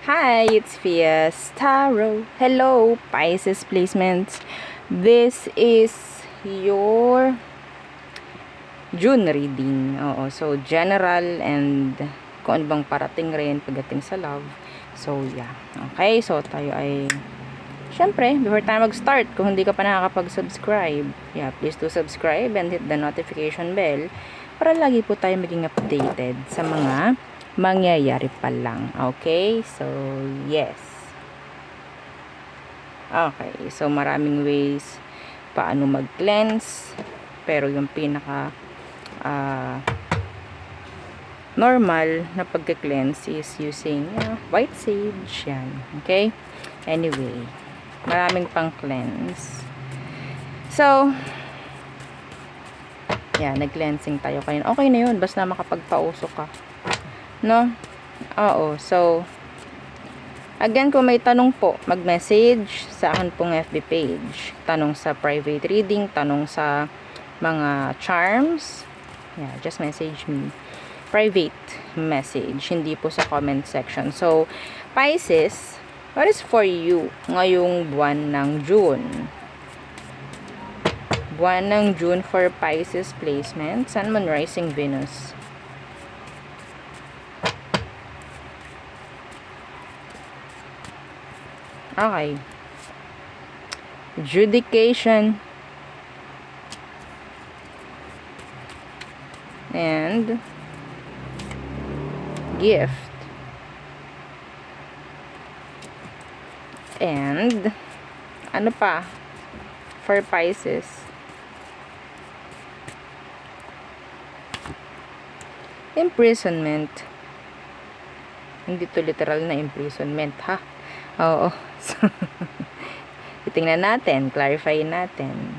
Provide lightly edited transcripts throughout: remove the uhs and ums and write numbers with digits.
Hi, it's Fias Tarot. Hello, Pisces placements. This is your June reading. Oo, so general and kung ano bang parating rin pagdating sa love. So, yeah. Okay, so tayo ay syempre, before tayo mag-start, kung hindi ka pa nakakapag-subscribe, yeah, please do subscribe and hit the notification bell para lagi po tayo maging updated sa mga mangyayari pa lang. Okay? So, yes. Okay. So, maraming ways paano mag-cleanse. Pero yung pinaka normal na pagka-cleanse is using white sage. Yan. Okay? Anyway, maraming pang cleanse. So, yan, nag-cleansing tayo kanina. Okay na yun. Basta makapagpausok ka. No? Oo. So, again, kung may tanong po, mag-message sa akin pong FB page. Tanong sa private reading, tanong sa mga charms. Yeah, just message me. Private message, hindi po sa comment section. So, Pisces, what is for you ngayong buwan ng June? Buwan ng June for Pisces placement, Sun, Moon, Rising, Venus. Okay. Judication. And gift. And ano pa for Pisces? Imprisonment. Hindi to literal na imprisonment, ha? Oo. So, itingnan natin, clarify natin.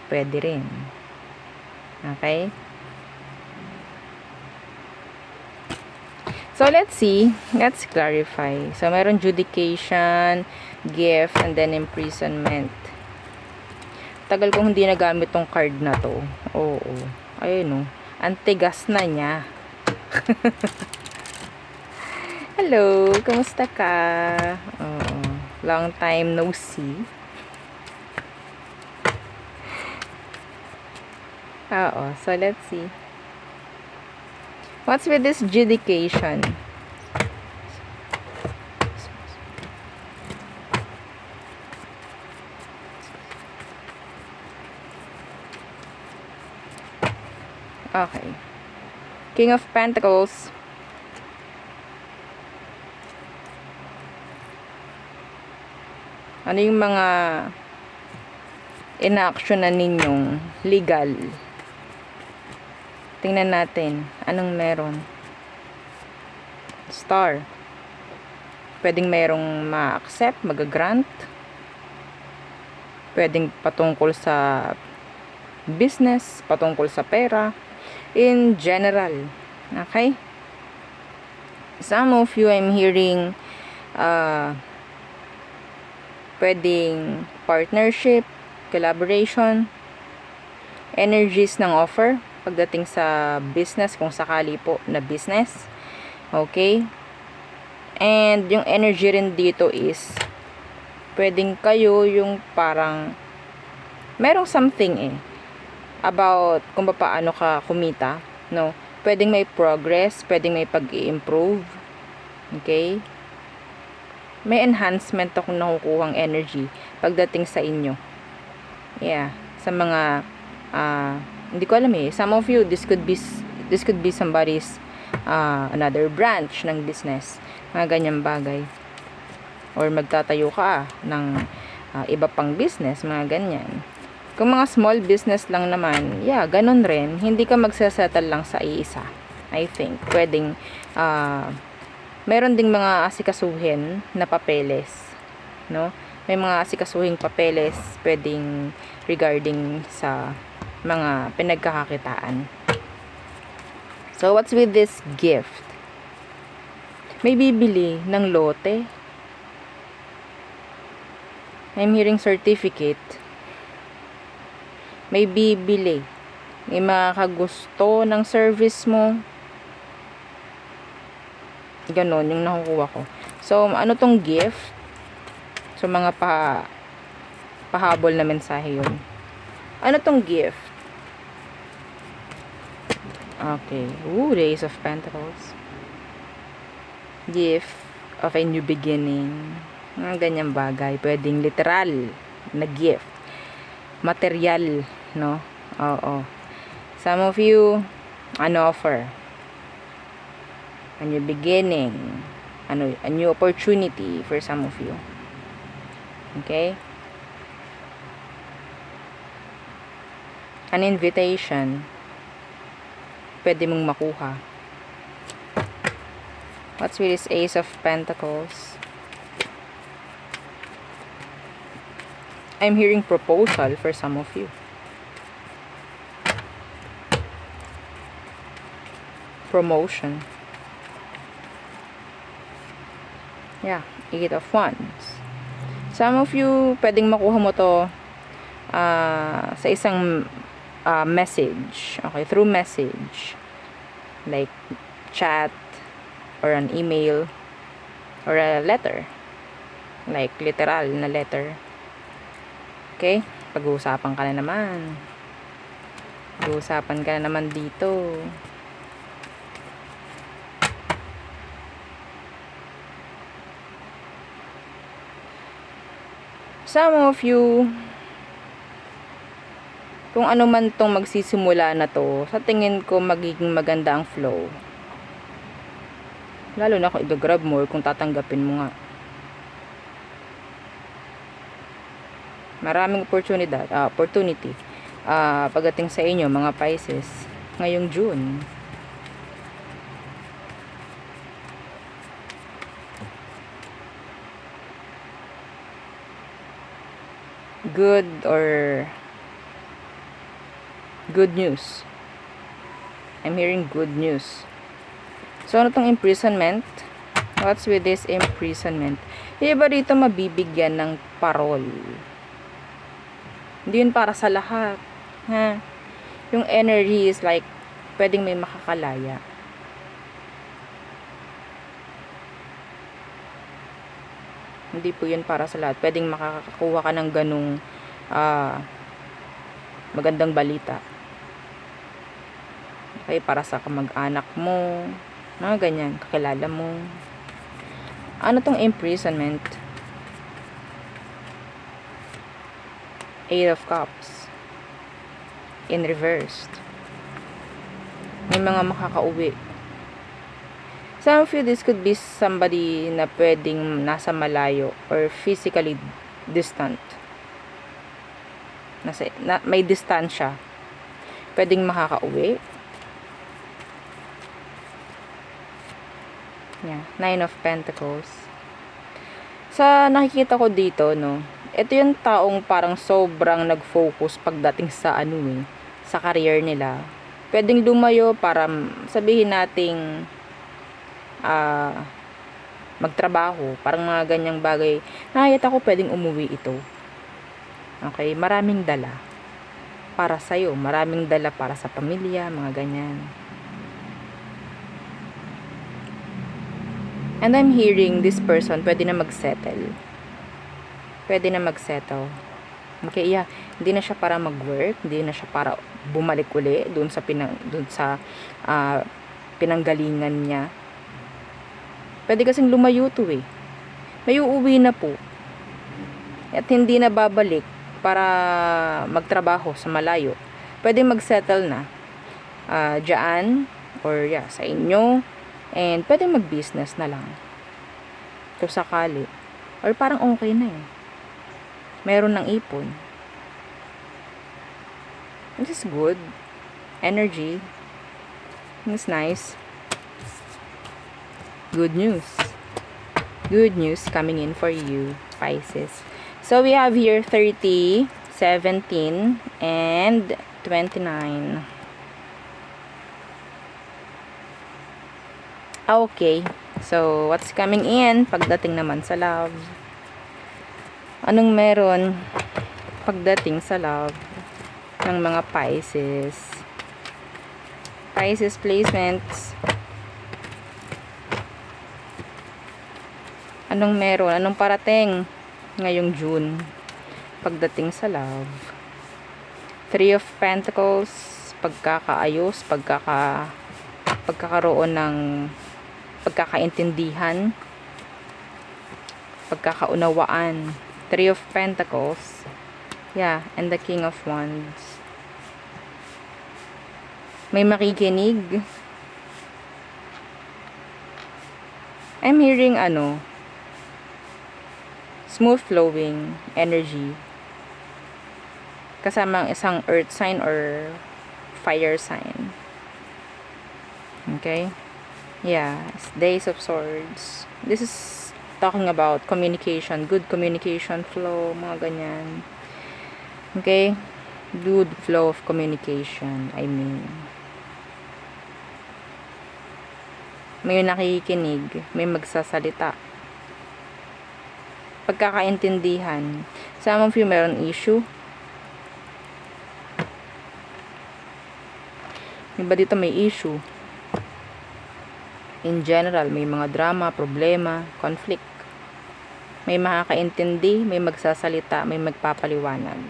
Pwede rin. Okay? So, let's see. Let's clarify. So, meron judication, gift, and then imprisonment. Tagal kong hindi nagamit tong card na to. Oo. Ayun, oh. Ang tigas na niya. Hello, kumusta ka? Long time no see. So let's see. What's with this judication? Okay. King of Pentacles. Ano yung mga in-actionan ninyong legal? Tingnan natin. Anong meron? Star. Pwedeng merong ma-accept, mag-grant. Pwedeng patungkol sa business, patungkol sa pera. In general. Okay? Some of you, I'm hearing pwedeng partnership, collaboration, energies ng offer pagdating sa business, kung sakali po na business. Okay? And yung energy rin dito is pwedeng kayo yung parang merong something about kung paano ka kumita, no? Pwedeng may progress, pwedeng may pag-i-improve. Okay? May enhancement akong nakukuhang energy pagdating sa inyo. Yeah, sa mga hindi ko alam some of you, this could be somebody's another branch ng business, mga ganyang bagay, or magtatayo ka ng iba pang business, mga ganyan. Kung mga small business lang naman, yeah, ganun rin, hindi ka magsasettle lang sa iisa. I think pwedeng meron ding mga asikasuhin na papeles, no? May mga asikasuhing papeles pwedeng regarding sa mga pinagkakakitaan. So, what's with this gift? May bibili ng lote. I'm hearing certificate. May bibili. May makakagusto ng service mo. Ganon yung nakukuha ko. So, ano tong gift? So, mga pahabol na mensahe yun. Ano tong gift? Okay. Ooh, the Ace of Pentacles. Gift of a new beginning. Mga ganyang bagay. Pwedeng literal na gift. Material, no? Oo. Some of you, an offer. A new beginning. A new opportunity for some of you. Okay? An invitation. Pwede mong makuha. What's with this Ace of Pentacles? I'm hearing proposal for some of you. Promotion. Yeah, 8 of Wands. Some of you, pwedeng makuha mo to sa isang message. Okay, through message. Like chat or an email or a letter. Like literal na letter. Okay? Pag-uusapan ka na naman. Pag-uusapan ka na naman dito. Some of you, kung ano man tong magsisimula na to, sa tingin ko magiging maganda ang flow. Lalo na kung i-grab mo or kung tatanggapin mo nga. Maraming opportunity pagdating sa inyo mga Pisces ngayong June. Good or good news. I'm hearing good news. So, ano tong imprisonment? What's with this imprisonment? Iba rito mabibigyan ng parol. Hindi yun para sa lahat. Ha? Yung energy is like, pwedeng may makakalaya. Hindi po yun para sa lahat. Pwedeng makakakuha ka ng ganung magandang balita. Okay, para sa kamag-anak mo. Mga ganyan, kakilala mo. Ano tong imprisonment? 8 of Cups. In reversed. May mga makakauwi. Some of you, this could be somebody na pwedeng nasa malayo or physically distant. May distansya. Pwedeng makakauwi. Yeah, 9 of Pentacles. Sa nakikita ko dito, no, ito yung taong parang sobrang nag-focus pagdating sa sa career nila. Pwedeng lumayo para sabihin nating magtrabaho, parang mga ganyang bagay. Nakikita ko pwedeng umuwi ito. Okay, maraming dala para sa'yo, maraming dala para sa pamilya, mga ganyan. And I'm hearing this person pwede na mag-settle. Pwede na mag-settle. Okay, yeah. Hindi na siya para mag-work, hindi na siya para bumalik uli doon sa pinanggalingan niya. Pwede kasing lumayo to eh. May uuwi na po. At hindi na babalik para magtrabaho sa malayo. Pwede mag-settle na dyan or sa inyo. And pwede mag-business na lang. Kung sakali. Or parang okay na eh. Meron ng ipon. This is good. Energy. It's nice. Good news. Good news coming in for you, Pisces. So, we have here 30, 17, and 29. Okay. So, what's coming in pagdating naman sa love? Anong meron pagdating sa love ng mga Pisces? Pisces placements. Anong meron? Anong parating ngayong June pagdating sa love? Three of Pentacles, pagkakaayos, pagkakaroon ng pagkakaintindihan, pagkakaunawaan. Three of Pentacles. Yeah, and the King of Wands. May makikinig. I'm hearing smooth flowing energy. Kasama ang isang earth sign or fire sign. Okay? Yeah, Days of Swords. This is talking about communication, good communication flow, mga ganyan. Okay? Good flow of communication, I mean. May nakikinig, may magsasalita. Pagkakaintindihan. Some of you meron issue. Iba dito may issue. In general, may mga drama, problema, conflict. May makakaintindi, may magsasalita, may magpapaliwanag.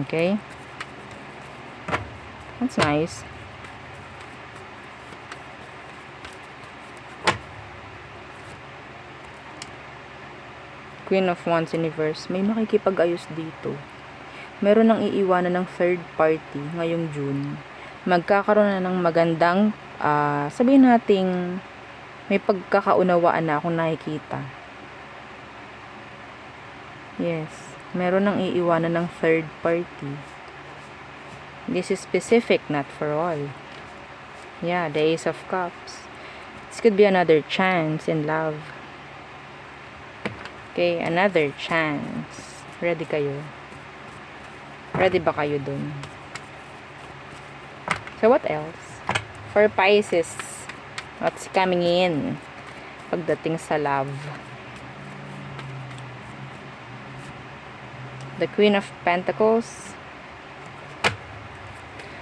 Okay? That's nice. Queen of Wands Universe. May makikipag-ayos dito. Meron nang iiwanan ng third party ngayong June. Magkakaroon na ng magandang, sabihin nating may pagkakaunawaan na akong nakikita. Yes. Meron nang iiwanan ng third party. This is specific, not for all. Yeah, the Ace of Cups. This could be another chance in love. Okay, another chance. Ready kayo? Ready ba kayo dun? So, what else? For Pisces, what's coming in pagdating sa love? The Queen of Pentacles.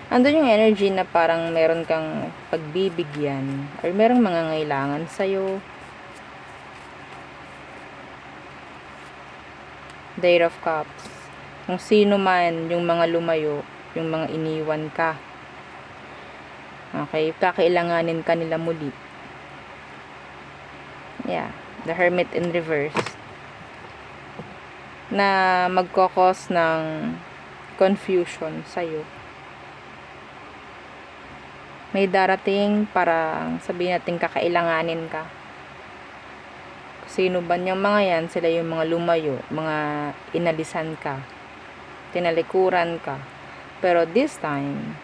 Andun yung energy na parang meron kang pagbibigyan or merong mga ngailangan sa'yo. The Eight of Cups. Kung sino man yung mga lumayo, yung mga iniwan ka. Okay, kakailanganin ka nila muli. Yeah, the Hermit in reverse. Na magkakos ng confusion sa'yo. May darating para sabihin natin kakailanganin ka. Sino ba niyang mga yan? Sila yung mga lumayo, mga inalisan ka, tinalikuran ka. Pero this time,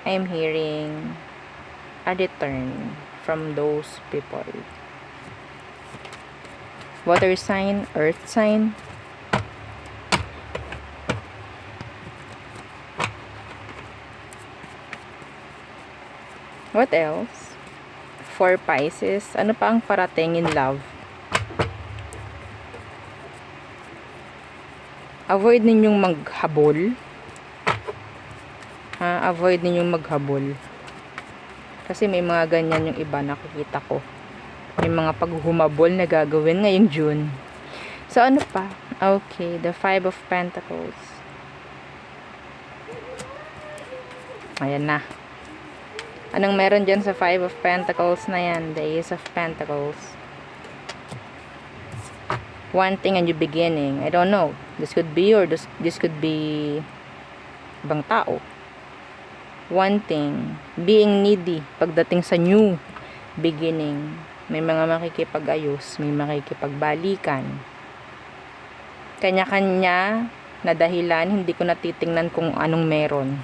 I'm hearing a return from those people. Water sign, earth sign. What else? For Pisces, ano pa ang parating in love? Avoid ninyong maghabol. Avoid ninyong maghabol. Kasi may mga ganyan yung iba nakikita ko. May mga paghumabol na gagawin ngayong June. So, ano pa? Okay, the Five of Pentacles. Ayan na. Anong meron dyan sa Five of Pentacles na yan? The Ace of Pentacles. Wanting a new beginning. I don't know. This could be or this could be ibang tao. Wanting. Being needy. Pagdating sa new beginning. May mga makikipag-ayos. May makikipagbalikan. Kanya-kanya na dahilan. Hindi ko natitingnan kung anong meron.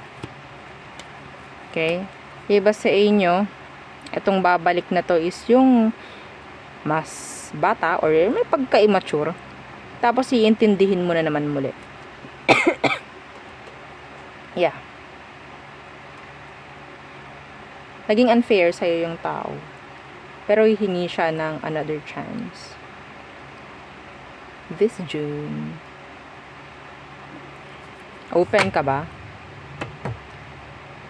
Okay? Iba sa inyo, itong babalik na to is yung mas bata or may pagka-immature. Tapos iintindihin mo na naman muli. Yeah. Naging unfair sa'yo yung tao. Pero hihingi siya ng another chance. This June. Open ka ba?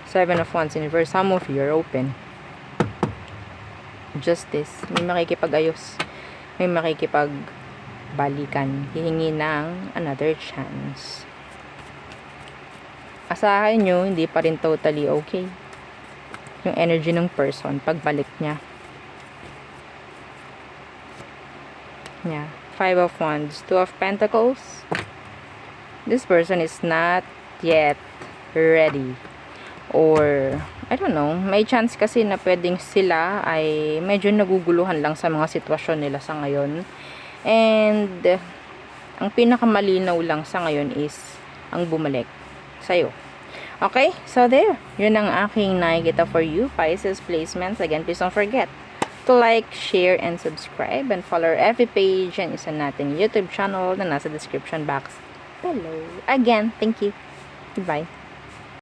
Seven of Wands in reverse. Some of you are open. justice. May makikipag-ayos. May makikipag-balikan. Hihingi ng another chance. Asahan nyo, hindi pa rin totally okay yung energy ng person pagbalik niya. Yeah. 5 of Wands, 2 of Pentacles. This person is not yet ready. Or, I don't know, may chance kasi na pwedeng sila ay medyo naguguluhan lang sa mga sitwasyon nila sa ngayon. And, ang pinakamalinaw lang sa ngayon is ang bumalik sa'yo. Okay? So, there. Yun ang aking nakikita for you, Pisces placements. Again, please don't forget to like, share, and subscribe. And follow our FB page and isa nating YouTube channel na nasa description box below. Again, thank you. Goodbye.